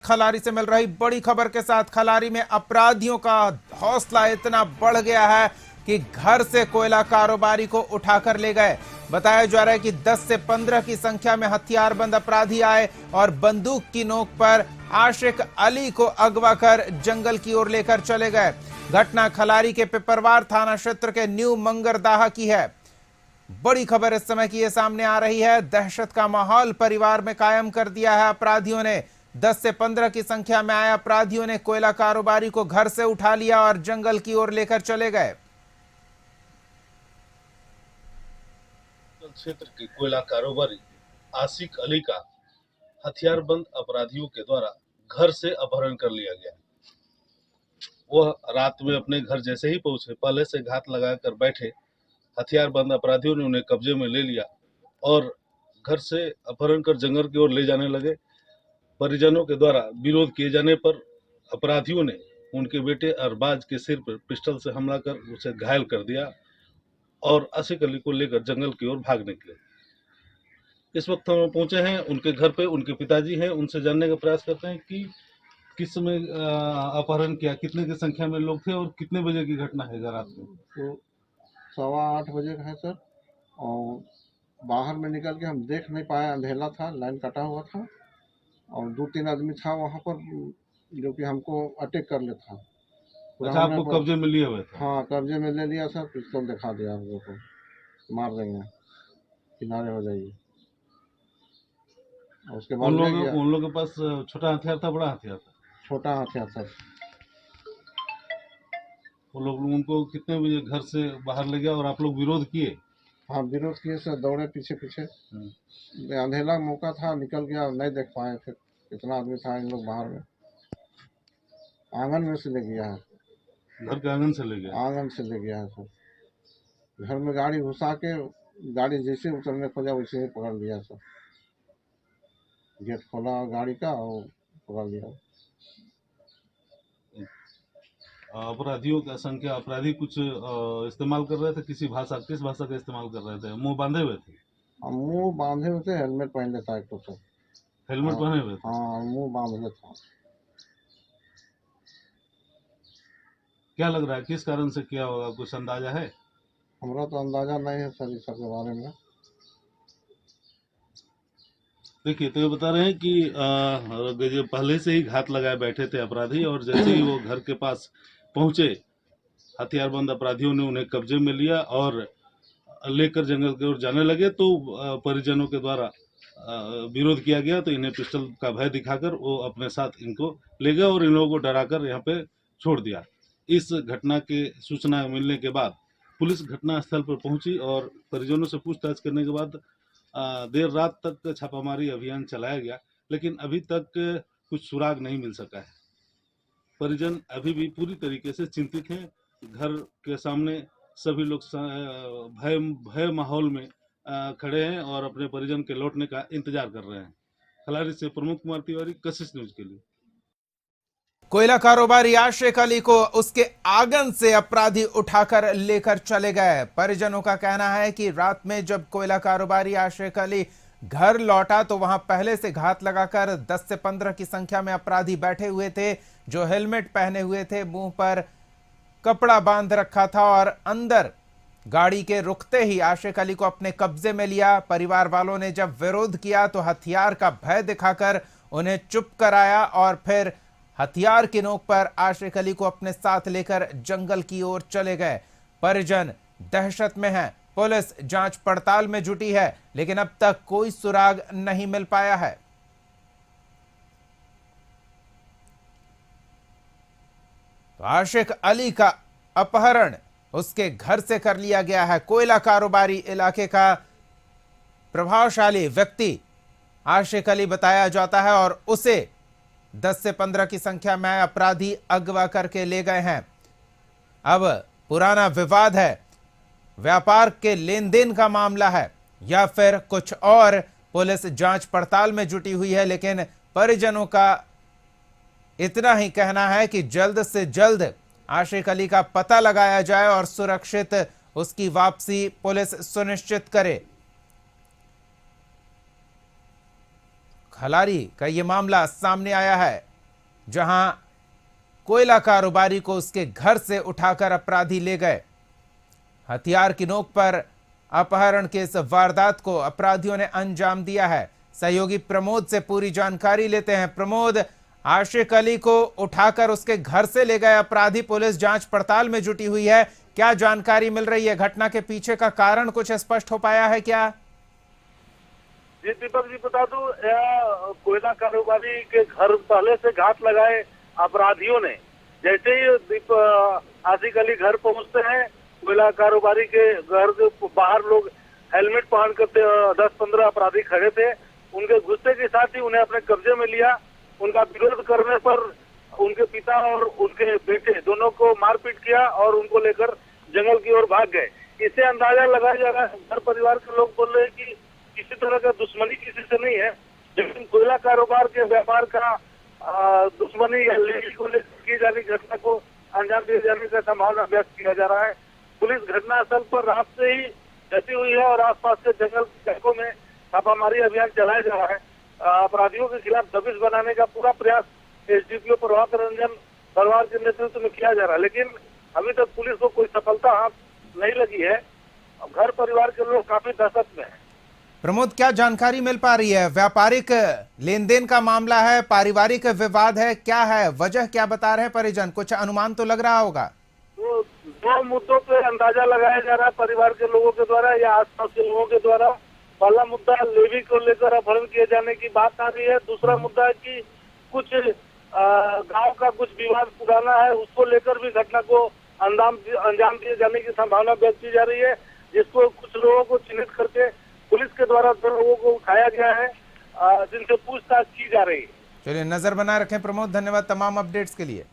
खलारी से मिल रही बड़ी खबर के साथ। खलारी में अपराधियों का हौसला इतना बढ़ गया है कि घर से कोयला कारोबारी को उठाकर ले गए। बताया जा रहा है कि 10 से 15 की संख्या में हथियारबंद अपराधी आए और बंदूक की नोक पर आशिक अली को अगवा कर जंगल की ओर लेकर चले गए। घटना खलारी के पिपरवार थाना क्षेत्र के न्यू मंगरदाहा की है। बड़ी खबर इस समय की ये सामने आ रही है। दहशत का माहौल परिवार में कायम कर दिया है अपराधियों ने। 10 से 15 की संख्या में आए अपराधियों ने कोयला कारोबारी को घर से उठा लिया और जंगल की ओर लेकर चले गए। क्षेत्र के कोयला कारोबारी आशिक अली का हथियारबंद अपराधियों के द्वारा घर से अपहरण कर लिया गया। वह रात में अपने घर जैसे ही पहुंचे, पहले से घात लगाकर बैठे हथियारबंद अपराधियों ने उन्हें कब्जे में ले लिया और घर से अपहरण कर जंगल की ओर ले जाने लगे। परिजनों के द्वारा विरोध किए जाने पर अपराधियों ने उनके बेटे अरबाज के सिर पर पिस्टल से हमला कर उसे घायल कर दिया और आशिक अली को लेकर जंगल की ओर भाग निकले। इस वक्त हम पहुंचे हैं उनके घर पे, उनके पिताजी हैं, उनसे जानने का प्रयास करते हैं कि किस समय अपहरण किया, कितने की संख्या में लोग थे और कितने बजे की घटना है रात में। तो 8:15 बजे का है सर, और बाहर में निकल के हम देख नहीं पाए, अंधेला था, लाइन कटा हुआ था और 2-3 आदमी था वहाँ पर जो कि हमको अटैक कर लेता। अच्छा, आपको कब्जे में लिए हुए थे? हाँ, कब्जे में ले लिया सर, पिस्तौल दिखा दिया हम लोग को, मार देंगे, किनारे हो जाइए। उसके बाद उन लोगों के पास छोटा हथियार था, बड़ा हथियार था? छोटा हथियार सर। वो लोग उनको कितने बजे घर से बाहर ले गया और आप लोग विरोध किए? हाँ, विरोध किए सर, दौड़े पीछे पीछे। अंधेला मौका था, निकल गया, नहीं देख पाए फिर कितना आदमी था। इन लोग बाहर में आंगन में से ले गया है, घर के आंगन से ले गया? आंगन से ले गया है सर। घर में गाड़ी घुसा के, गाड़ी जैसे उतरने खोजा वैसे ही पकड़ लिया सर। गेट खोला गाड़ी का और पकड़ लिया। अपराधियों का संख्या, अपराधी कुछ इस्तेमाल कर रहे थे? किस भाषा का इस्तेमाल कर रहे थे? मुंह बांधे हुए थे? मुंह बांधे हुए थे, हेलमेट पहन लेता एक तो सर। हेलमेट पहने हुए थे? हाँ, मुंह बांध लेता। क्या लग रहा है किस कारण से किया होगा, कुछ अंदाजा है? हमारा तो अंदाजा नहीं है सर इस सब के बारे में। देखिए, तो ये बता रहे हैं कि जो पहले से ही घात लगाए बैठे थे अपराधी और जैसे ही वो घर के पास पहुंचे, हथियारबंद अपराधियों ने उन्हें कब्जे में लिया और लेकर जंगल की ओर जाने लगे। तो परिजनों के द्वारा विरोध किया गया तो इन्हें पिस्टल का भय दिखाकर वो अपने साथ इनको ले गए और इन लोगों को डराकर यहाँ पे छोड़ दिया। इस घटना के सूचना मिलने के बाद पुलिस घटनास्थल पर पहुंची और परिजनों से पूछताछ करने के बाद देर रात तक छापामारी अभियान चलाया गया, लेकिन अभी तक कुछ सुराग नहीं मिल सका है। परिजन अभी भी पूरी तरीके से चिंतित हैं। घर के सामने सभी लोग भय माहौल में खड़े हैं और अपने परिजन के लौटने का इंतजार कर रहे हैं। खलारी से प्रमोद कुमार तिवारी, कशिश न्यूज के लिए। कोयला कारोबारी आशिक अली को उसके आंगन से अपराधी उठाकर लेकर चले गए। परिजनों का कहना है कि रात में जब कोयला कारोबारी आशिक अली घर लौटा तो वहां पहले से घात लगाकर 10 से 15 की संख्या में अपराधी बैठे हुए थे, जो हेलमेट पहने हुए थे, मुंह पर कपड़ा बांध रखा था और अंदर गाड़ी के रुकते ही आशिक अली को अपने कब्जे में लिया। परिवार वालों ने जब विरोध किया तो हथियार का भय दिखाकर उन्हें चुप कराया और फिर हथियार की नोक पर आशिक अली को अपने साथ लेकर जंगल की ओर चले गए। परिजन दहशत में हैं। पुलिस जांच पड़ताल में जुटी है, लेकिन अब तक कोई सुराग नहीं मिल पाया है। तो आशिक अली का अपहरण उसके घर से कर लिया गया है। कोयला कारोबारी इलाके का प्रभावशाली व्यक्ति आशिक अली बताया जाता है और उसे 10 से 15 की संख्या में अपराधी अगवा करके ले गए हैं। अब पुराना विवाद है, व्यापार के लेन देन का मामला है या फिर कुछ और, पुलिस जांच पड़ताल में जुटी हुई है। लेकिन परिजनों का इतना ही कहना है कि जल्द से जल्द आशिक अली का पता लगाया जाए और सुरक्षित उसकी वापसी पुलिस सुनिश्चित करे। खलारी का यह मामला सामने आया है। जहां कोयला कारोबारी को उसके घर से उठाकर अपराधी ले गए। हथियार की नोक पर अपहरण के इस वारदात को अपराधियों ने अंजाम दिया है। सहयोगी प्रमोद से पूरी जानकारी लेते हैं। प्रमोद, आशिक अली को उठाकर उसके घर से ले गए अपराधी, पुलिस जांच पड़ताल में जुटी हुई है। क्या जानकारी मिल रही है? घटना के पीछे का कारण कुछ स्पष्ट हो पाया है क्या? जी दीपक जी, बता दूं, कोयला कारोबारी के घर पहले से घात लगाए अपराधियों ने जैसे ही आशिक अली घर पहुंचते हैं, कोयला कारोबारी के घर के बाहर लोग हेलमेट पहन कर 10-15 अपराधी खड़े थे। उनके गुस्से के साथ ही उन्हें अपने कब्जे में लिया। उनका विरोध करने पर उनके पिता और उनके बेटे दोनों को मारपीट किया और उनको लेकर जंगल की ओर भाग गए। इससे अंदाजा लगाया जा रहा है, घर परिवार के लोग बोल रहे हैं कि किसी तरह का दुश्मनी किसी से नहीं है, लेकिन कोयला कारोबार के व्यापार का दुश्मनी या लेवी को लेकर की जा रही घटना को अंजाम दिए जाने का संभावना व्यक्त किया जा रहा है। पुलिस घटनास्थल पर रात से ही डटी हुई है और आसपास के जंगल के इलाकों में छापामारी अभियान चलाया जा रहा है। अपराधियों के खिलाफ दबिश बनाने का पूरा प्रयास एसडीपीओ प्रभाकर रंजन परिवार के नेतृत्व में किया जा रहा है, लेकिन अभी तक पुलिस को कोई सफलता हाथ नहीं लगी है। घर परिवार के लोग काफी दहशत में है। प्रमोद, क्या जानकारी मिल पा रही है? व्यापारिक लेन देन का मामला है, पारिवारिक विवाद है, क्या है वजह? क्या बता रहे हैं परिजन? कुछ अनुमान तो लग रहा होगा। तो दो मुद्दों पे अंदाजा लगाया जा रहा है परिवार के लोगों के द्वारा या आसपास के लोगों के द्वारा। पहला मुद्दा लेवी को लेकर अपहरण किए जाने की बात आ रही है। दूसरा मुद्दा है कि कुछ गांव का कुछ विवाद पुराना है, उसको लेकर भी घटना को अंजाम दिए जाने की संभावना व्यक्त की जा रही है, जिसको कुछ लोगों को चिन्हित करके पुलिस के द्वारा 2 लोगों को उठाया गया है, जिनसे पूछताछ की जा रही है। चलिए, नजर बनाए रखें प्रमोद। धन्यवाद तमाम अपडेट्स के लिए।